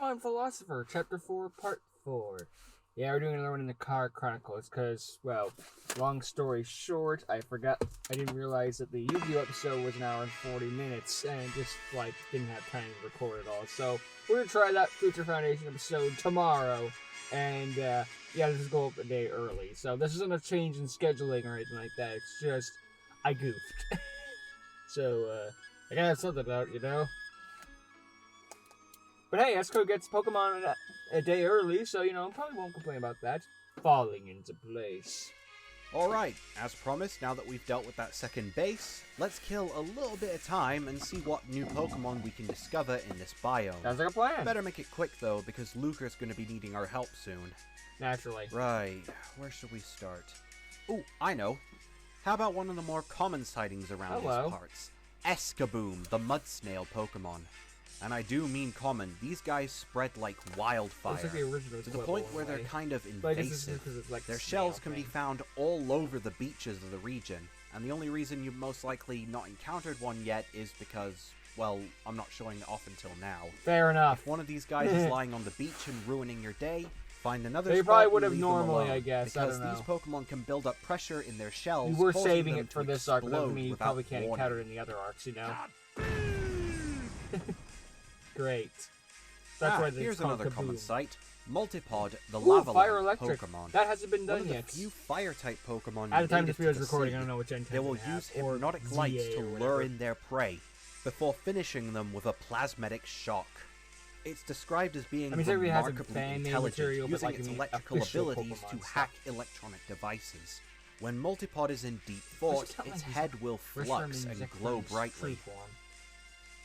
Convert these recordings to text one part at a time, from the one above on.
Pokemon Philosopher, Chapter 4, Part 4. Yeah, we're doing another one in the Car Chronicles, because, well, long story short, I didn't realize that the Yu-Gi-Oh! Episode was an hour and 40 minutes, and just, didn't have time to record it all. So, we're gonna try that Future Foundation episode tomorrow, and, this is go up a day early. So, this isn't a change in scheduling or anything like that, it's just, I goofed. So, I gotta have something out, you know? But hey, Esco gets Pokemon a day early, so, probably won't complain about that. Falling into place. Alright, as promised, now that we've dealt with that second base, let's kill a little bit of time and see what new Pokemon we can discover in this biome. Sounds like a plan. Better make it quick though, because Luca's going to be needing our help soon. Naturally. Right, where should we start? Ooh, I know. How about one of the more common sightings around these parts? Escaboom, the mud snail Pokemon. And I do mean common. These guys spread like wildfire, like the original to the point where they're kind of invasive. Their shells can be found all over the beaches of the region, and the only reason you've most likely not encountered one yet is because, well, I'm not showing it off until now. Fair enough. If one of these guys is lying on the beach and ruining your day, find another They spot probably would have and leave them normally, alone, I guess. I because don't know. these Pokemon can build up pressure in their shells. We were causing saving them it for to this arc, but doesn't explode mean you without probably can't warning. encounter it in the other arcs, you know? Great. That's why here's another common sight. Multipod, the Ooh, lava fire electric. Pokemon. That hasn't been done One of yet. the few fire-type Pokemon At the time this video is is recording, I don't know which end They will use hypnotic lights to lure in their prey, before finishing them with a plasmatic shock. It's described as being remarkably intelligent, using its electrical abilities to hack electronic devices. When Multipod is in deep thought, its head will flux and glow brightly.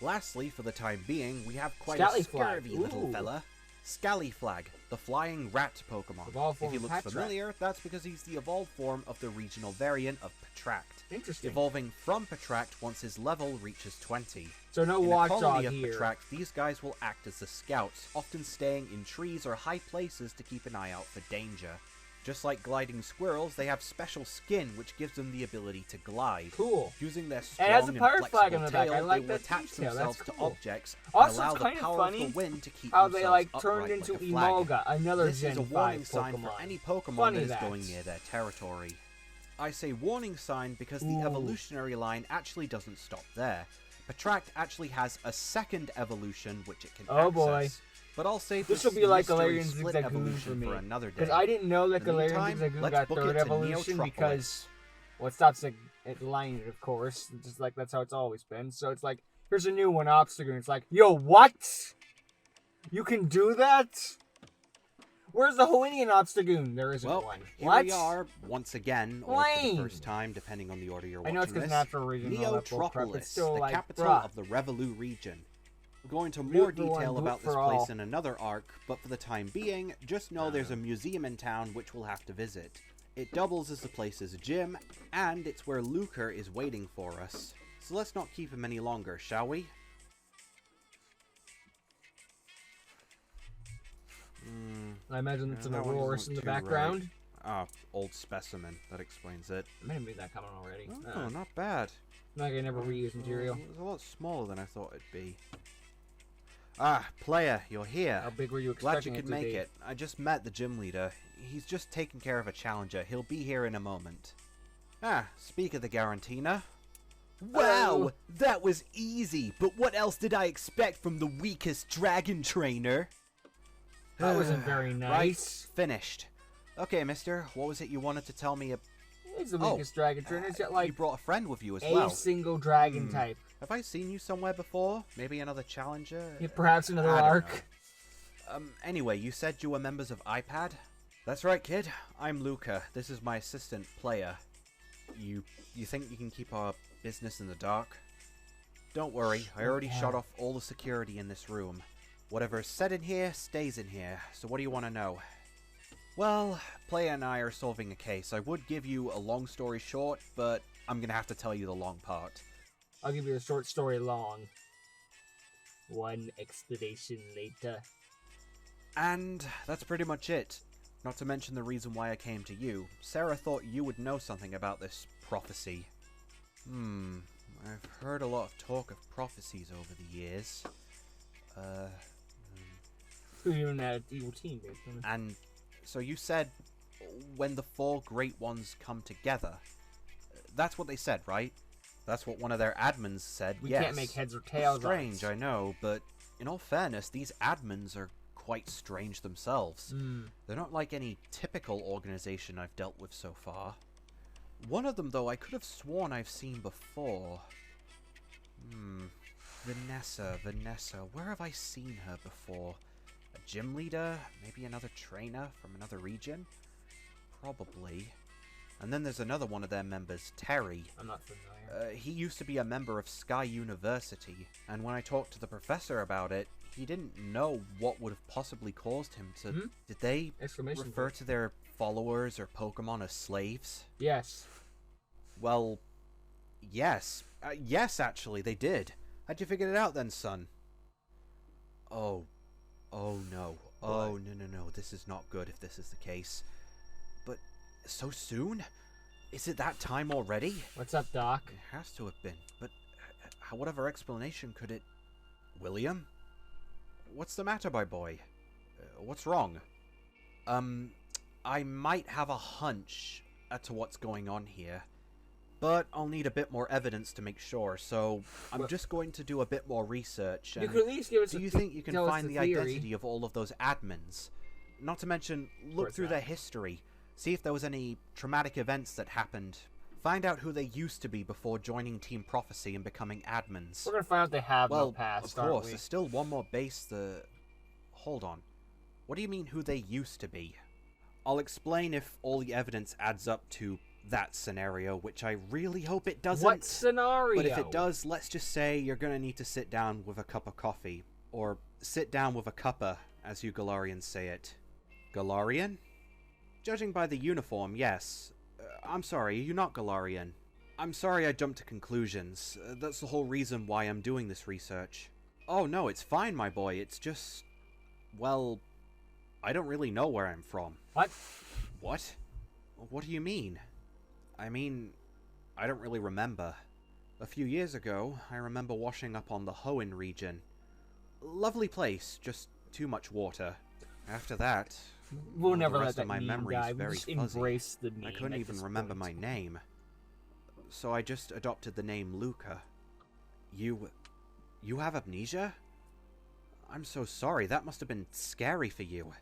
Lastly, for the time being, we have quite a scurvy little fella. Scallyflag, the flying rat Pokemon. If he looks familiar, that's because he's the evolved form of the regional variant of Patract. Interesting. Evolving from Patract once his level reaches 20. So no watchdog here. In a colony of Patract, these guys will act as the scouts, often staying in trees or high places to keep an eye out for danger. Just like gliding squirrels, they have special skin which gives them the ability to glide. Cool. Using their strong and pirate flag on the back. tail, I like they will that attach detail. themselves That's to cool. objects Also, and allow it's the kind of power funny of the wind to keep how themselves they like upright turned into like a flag. Emolga, another This Gen is a 5 warning Pokemon. sign for any Pokemon Funny that is going near their territory. I say warning sign because the evolutionary line actually doesn't stop there. Patract actually has a second evolution which it can access. Boy. But I'll save this will be like mystery Galarian split Zigzagoon evolution for me. another day. Because I didn't know that In the Galarian meantime, Zigzagoon let's got book third it to evolution Neotropolis. because, well, it stops at line, of course. It's just like that's how it's always been. So it's like, here's a new one, Obstagoon. It's like, yo, what? You can do that? Where's the Hawaiian Obstagoon? There isn't one. Here What? we are, once again, or for the first time, depending on the order you're watching I know it's because this. natural region and all that bull crap, but Neotropolis, still, the like, capital bruh. of the Revolu region. We'll go into more Root for one, detail root about this for place all. in another arc, but for the time being, just know there's a museum in town which we'll have to visit. It doubles as the place's gym, and it's where Luca is waiting for us. So let's not keep him any longer, shall we? I imagine it's an that one doesn't Aurorus in look the too right. background. Ah, old specimen. That explains it. I might have made that comment already. Oh, not bad. Like I never reuse material. It was a lot smaller than I thought it'd be. Ah, player, you're here. How big were you Glad expecting you could it to make be? it. I just met the gym leader. He's just taking care of a challenger. He'll be here in a moment. Ah, speak of the Garantina. Wow, that was easy, but what else did I expect from the weakest dragon trainer? That wasn't very nice. Right, finished. Okay, mister, what was it you wanted to tell me? He's the weakest dragon trainer. He's got like you brought a friend with you as a well. single dragon type. Have I seen you somewhere before? Maybe another challenger? Yeah, perhaps another I don't arc. know. Anyway, you said you were members of iPad? That's right, kid. I'm Luca. This is my assistant, Player. You think you can keep our business in the dark? Don't worry, I already shut off all the security in this room. Whatever is said in here, stays in here. So what do you want to know? Well, Player and I are solving a case. I would give you a long story short, but I'm gonna have to tell you the long part. I'll give you a short story long. One explanation later. And that's pretty much it. Not to mention the reason why I came to you. Sarah thought you would know something about this prophecy. I've heard a lot of talk of prophecies over the years. Even that evil team, basically. And so you said when the 4 Great Ones come together. That's what they said, right? That's what one of their admins said. We yes. Can't make heads or tails. Strange, I know, but in all fairness, these admins are quite strange themselves. They're not like any typical organization I've dealt with so far. One of them, though, I could have sworn I've seen before. Vanessa. Where have I seen her before? A gym leader? Maybe another trainer from another region? Probably. And then there's another one of their members, Terry. I'm not familiar. He used to be a member of Sky University, and when I talked to the professor about it, he didn't know what would have possibly caused him to... Did they refer to their followers or Pokemon as slaves? Yes. Well, yes. Yes, actually, they did. How'd you figure it out then, son? Oh no. Oh, no. This is not good if this is the case. But so soon? Is it that time already? What's up, Doc? It has to have been. But whatever explanation could it... William? What's the matter, my boy? What's wrong? I might have a hunch as to what's going on here. But I'll need a bit more evidence to make sure, so I'm just going to do a bit more research. And you could at least give us do you think you can find the identity of all of those admins? Not to mention, look through their history. See if there was any traumatic events that happened. Find out who they used to be before joining Team Prophecy and becoming admins. We're gonna find out they have no past, of course, there's still one more base Hold on. What do you mean who they used to be? I'll explain if all the evidence adds up to that scenario, which I really hope it doesn't. What scenario? But if it does, let's just say you're gonna need to sit down with a cup of coffee. Or sit down with a cuppa, as you Galarians say it. Galarian? Judging by the uniform, yes. I'm sorry, are you not Galarian? I'm sorry I jumped to conclusions. That's the whole reason why I'm doing this research. Oh no, it's fine, my boy. It's just... Well... I don't really know where I'm from. What? What? What do you mean? I mean, I don't really remember. A few years ago, I remember washing up on the Hoenn region. Lovely place, just too much water. After that... We'll never the let rest of my memory is very fuzzy. Embrace the meme. I couldn't even remember my name. So I just adopted the name Luca. You have amnesia? I'm so sorry, that must have been scary for you.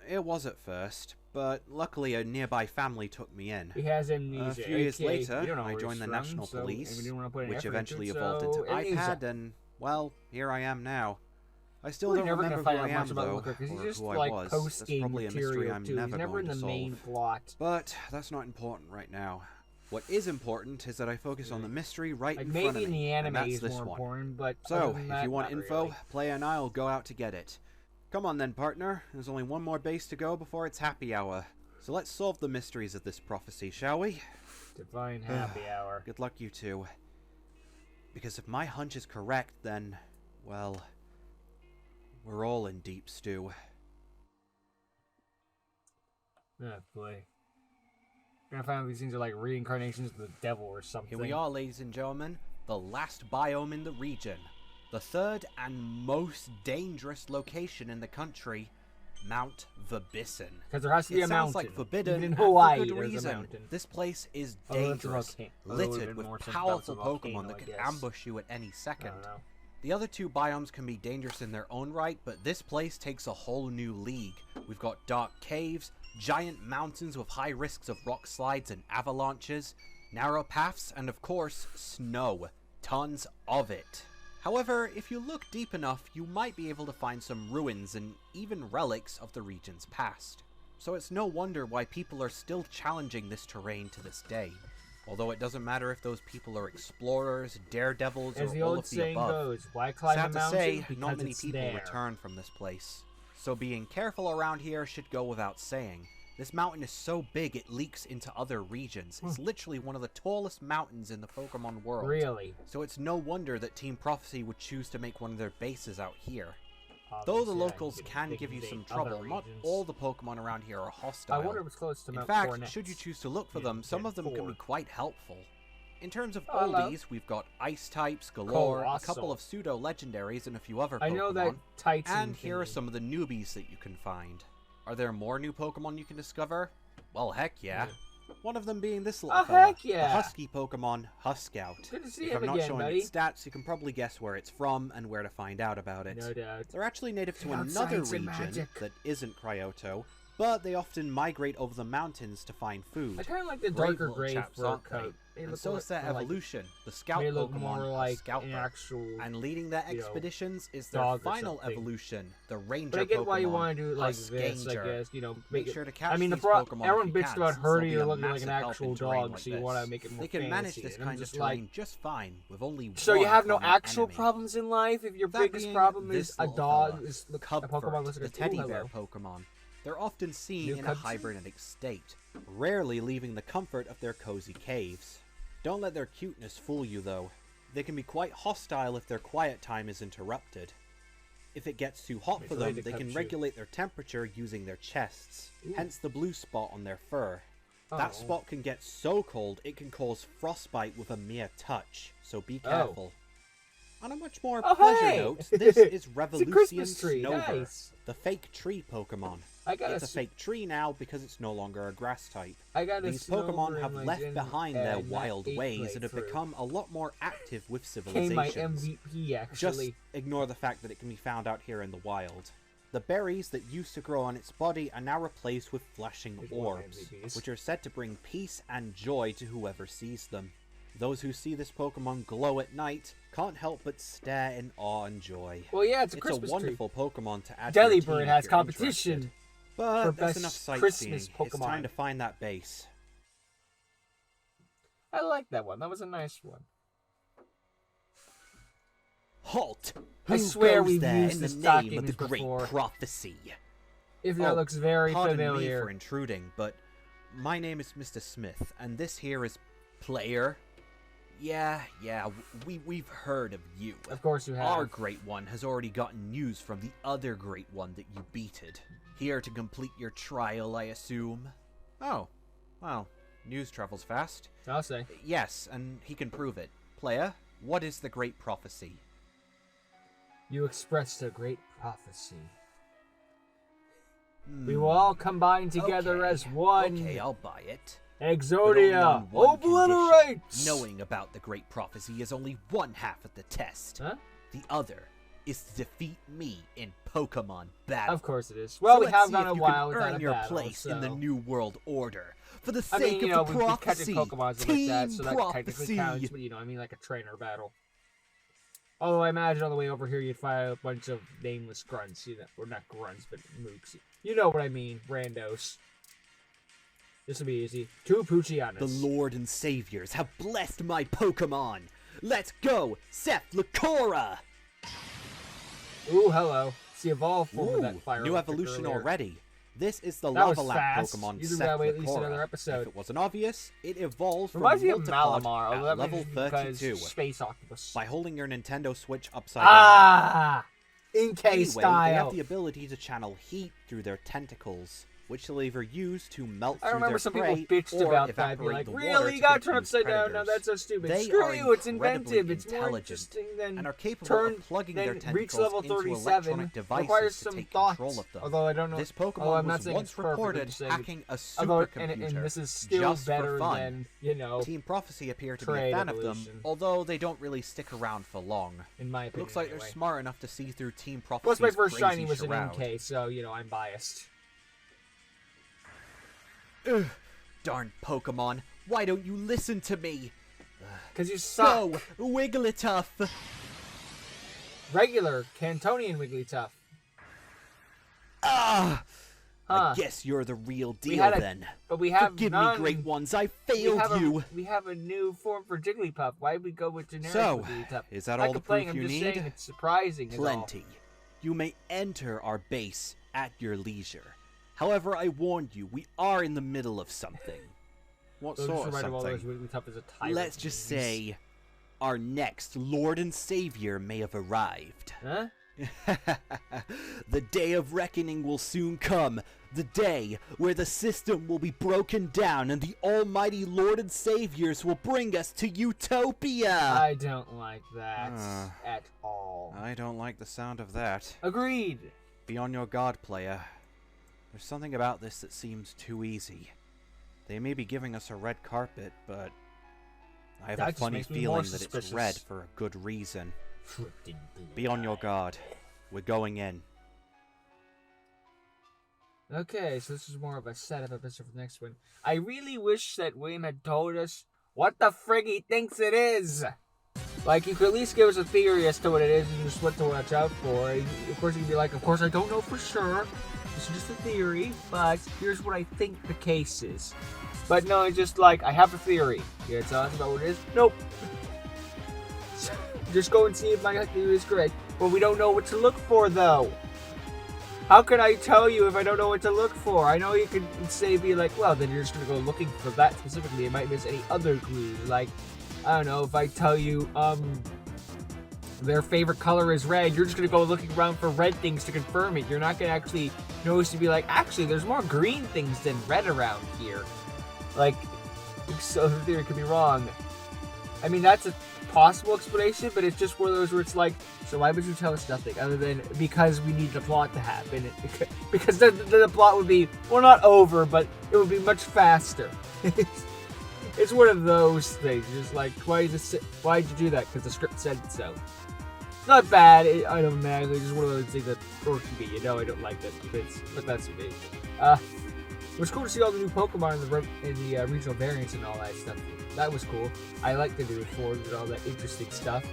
It was at first, but luckily a nearby family took me in. He has amnesia. A few years later, I joined the National Police, which eventually evolved into iPad, and, well, here I am now. I still don't remember who I am, though, or who I was. That's probably a mystery I'm never going to solve. But that's not important right now. What is important is that I focus on the mystery right in front of me, and that's this one. So, if you want info, Playa and I'll go out to get it. Come on then, partner. There's only one more base to go before it's happy hour. So let's solve the mysteries of this prophecy, shall we? Divine happy hour. Good luck, you two. Because if my hunch is correct, then, well... we're all in deep stew. Oh boy. We're gonna find out these things are like reincarnations of the devil or something. Here we are, ladies and gentlemen. The last biome in the region. The third and most dangerous location in the country. Mount Vibison. Because there has to be a mountain. It sounds like forbidden, even in Hawaii, and for good reason. This place is dangerous, littered with powerful Pokemon that could ambush you at any second. The other two biomes can be dangerous in their own right, but this place takes a whole new league. We've got dark caves, giant mountains with high risks of rock slides and avalanches, narrow paths, and of course, snow. Tons of it. However, if you look deep enough, you might be able to find some ruins and even relics of the region's past. So it's no wonder why people are still challenging this terrain to this day. Although it doesn't matter if those people are explorers, daredevils, or all of the above. Why climb Sad a mountain? to say, not many people return from this place. So being careful around here should go without saying. This mountain is so big it leaks into other regions. It's literally one of the tallest mountains in the Pokemon world. Really? So it's no wonder that Team Prophecy would choose to make one of their bases out here. Though the locals can give you some trouble, not all the Pokemon around here are hostile. I wonder if it's close to Mount In fact, Coronet. should you choose to look for them, some of them can be quite helpful. In terms of oldies, we've got ice types galore, a couple of pseudo-legendaries, and a few other Pokemon. I know that Titan and here are some of the newbies that you can find. Are there more new Pokemon you can discover? Well, heck yeah. One of them being this little fella, heck yeah. the husky Pokemon Huscout. Good to see if him I'm not again, showing buddy. its stats, you can probably guess where it's from and where to find out about it. No doubt. They're actually native to another region that isn't Cryoto, but they often migrate over the mountains to find food. I kind of like the darker gray fur coat. And so is their evolution. The scout Pokemon are Scouper. And leading their expeditions is their final evolution, the Ranger Pokemon. But I get why you want to do it like this, I guess. Make sure to catch these Pokemon. Everyone bitched about herding or looking like an actual dog, so you want to make it more fancy. They can manage this kind of terrain just fine with only one. So you have no actual enemy. Problems in life? If your biggest problem is a dog, is a Pokemon looks like the teddy bear Pokemon. They're often seen in a hibernatic state, rarely leaving the comfort of their cozy caves. Don't let their cuteness fool you, though. They can be quite hostile if their quiet time is interrupted. If it gets too hot for them, they can regulate their temperature using their chests, hence the blue spot on their fur. That spot can get so cold it can cause frostbite with a mere touch, so be careful. On a much more pleasure note, this is Revolution Snover, the fake tree Pokemon. It's a fake tree now because it's no longer a grass type. These Pokemon have left behind their wild ways and have become a lot more active with civilizations. My MVP, actually. Just ignore the fact that it can be found out here in the wild. The berries that used to grow on its body are now replaced with flashing orbs, which are said to bring peace and joy to whoever sees them. Those who see this Pokemon glow at night can't help but stare in awe and joy. Well, yeah, it's a Christmas wonderful Pokemon to add Delibird to your team has if you're competition. Interested. But there's enough sightseeing. It's time to find that base. I like that one. That was a nice one. Halt! I swear we've there used in this the name of the before. Great Prophecy? If that looks very pardon familiar. Me for intruding, but my name is Mr. Smith, and this here is Player. Yeah, we've heard of you. Of course you have. Our Great One has already gotten news from the other Great One that you beated. Here to complete your trial, I assume? Oh, well, news travels fast. I'll say. Yes, and he can prove it. Player, what is the Great Prophecy? You expressed a great prophecy. We will all combine together as one. Okay, I'll buy it. Exodia, obliterate! Knowing about the Great Prophecy is only one half of the test. Huh? The other is to defeat me in Pokemon battle. Of course it is. Well, so we have gone a while without earn a your battle, place in the New World Order. For the I sake mean, of the prophecy, we Pokemon like that, so that technically counts, but I mean like a trainer battle. Although I imagine on the way over here you'd find a bunch of nameless grunts, or not grunts, but mooks. You know what I mean, randos. This will be easy. 2 Poochianas. The Lord and Saviors have blessed my Pokemon. Let's go, Cephalosaurus! Ooh, hello. It's the evolved form of that fire. New evolution earlier. Already. This is the Lava Lamp Pokemon You gotta wait at least another episode. If it wasn't obvious, it evolved from Reminds me of Multipod Malamar, at that level 32. Space Octopus. By holding your Nintendo Switch upside down. Inkay anyway, style. They have the ability to channel heat through their tentacles, which they'll either use to melt through their prey, I remember some people bitched about that. Be like, really? You gotta turn upside down? No, that's so stupid. Screw you, it's inventive. It's more interesting than and are capable of plugging their tentacles reach level into 37. electronic devices Requires to some take thought. control of them. Although I don't know. This Pokemon I'm not was saying once it's perfect, reported hacking a supercomputer. And this is still just better for fun. than, Team Prophecy appear to be a fan of them, although they don't really stick around for long. In my opinion, looks like they're smart enough to see through Team Prophecy's Plus, my first crazy shiny was an charade. Inkay, so I'm biased. Ugh, darn Pokemon! Why don't you listen to me? Because you suck. Go, Wigglytuff. Regular Cantonian Wigglytuff. Ah. I guess you're the real deal then. But we have Forgive me, Great Ones, I failed you. We have a new form for Jigglypuff. Why would we go with generic Wigglytuff? Is that all the proof you need? Saying it's surprising. Plenty. You may enter our base at your leisure. However, I warned you, we are in the middle of something. What sort of something? Let's just say our next Lord and Savior may have arrived. Huh? The day of reckoning will soon come. The day where the system will be broken down and the almighty Lord and Saviors will bring us to Utopia. I don't like that at all. I don't like the sound of that. Agreed. Be on your guard, player. There's something about this that seems too easy. They may be giving us a red carpet, but I have a funny feeling that it's red for a good reason. Be on your guard. We're going in. Okay, so this is more of a setup episode for the next one. I really wish that William had told us what the frig he thinks it is. Like, you could at least give us a theory as to what it is and just what to watch out for. Of course, you could be like, of course, I don't know for sure. This is just a theory, but here's what I think the case is. But no, it's just like, I have a theory. You tell us about what it is? Nope. Just go and see if my theory is correct. But we don't know what to look for, though. How can I tell you if I don't know what to look for? I know you could be like, well, then you're just going to go looking for that specifically. You might miss any other clues. Like, I don't know, if I tell you, their favorite color is red, you're just going to go looking around for red things to confirm it. You're not going to actually notice to be like, actually, there's more green things than red around here. Like, so the theory could be wrong. I mean, that's a possible explanation, but it's just one of those where it's like, so why would you tell us nothing other than because we need the plot to happen? Because the plot would be, well, not over, but it would be much faster. It's one of those things. Just like, why'd you do that? Because the script said so. It's not bad. I don't know. It's just one of those things that work for me. You know, I don't like that, but that's me. It was cool to see all the new Pokemon in the regional variants and all that stuff. That was cool. I like the new forms and all that interesting stuff.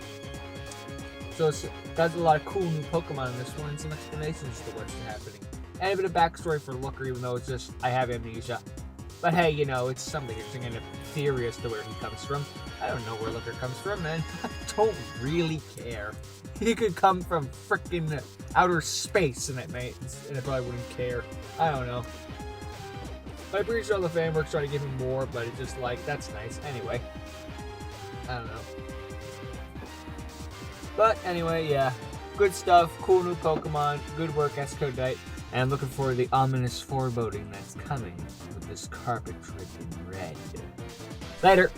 So it's got a lot of cool new Pokemon in this one and some explanations to what's happening. And a bit of backstory for Looker, even though it's just, I have amnesia. But hey, you know, it's something interesting and a theory as to where he comes from. I don't know where Looker comes from, man. I don't really care. He could come from frickin' outer space and I probably wouldn't care. I don't know. I'm pretty sure all the fan work's trying to give him more, but it's just like, that's nice. Anyway. I don't know. But anyway, yeah. Good stuff. Cool new Pokemon. Good work, Escodite. And I'm looking forward to the ominous foreboding that's coming with this carpet trimmed in red. Later.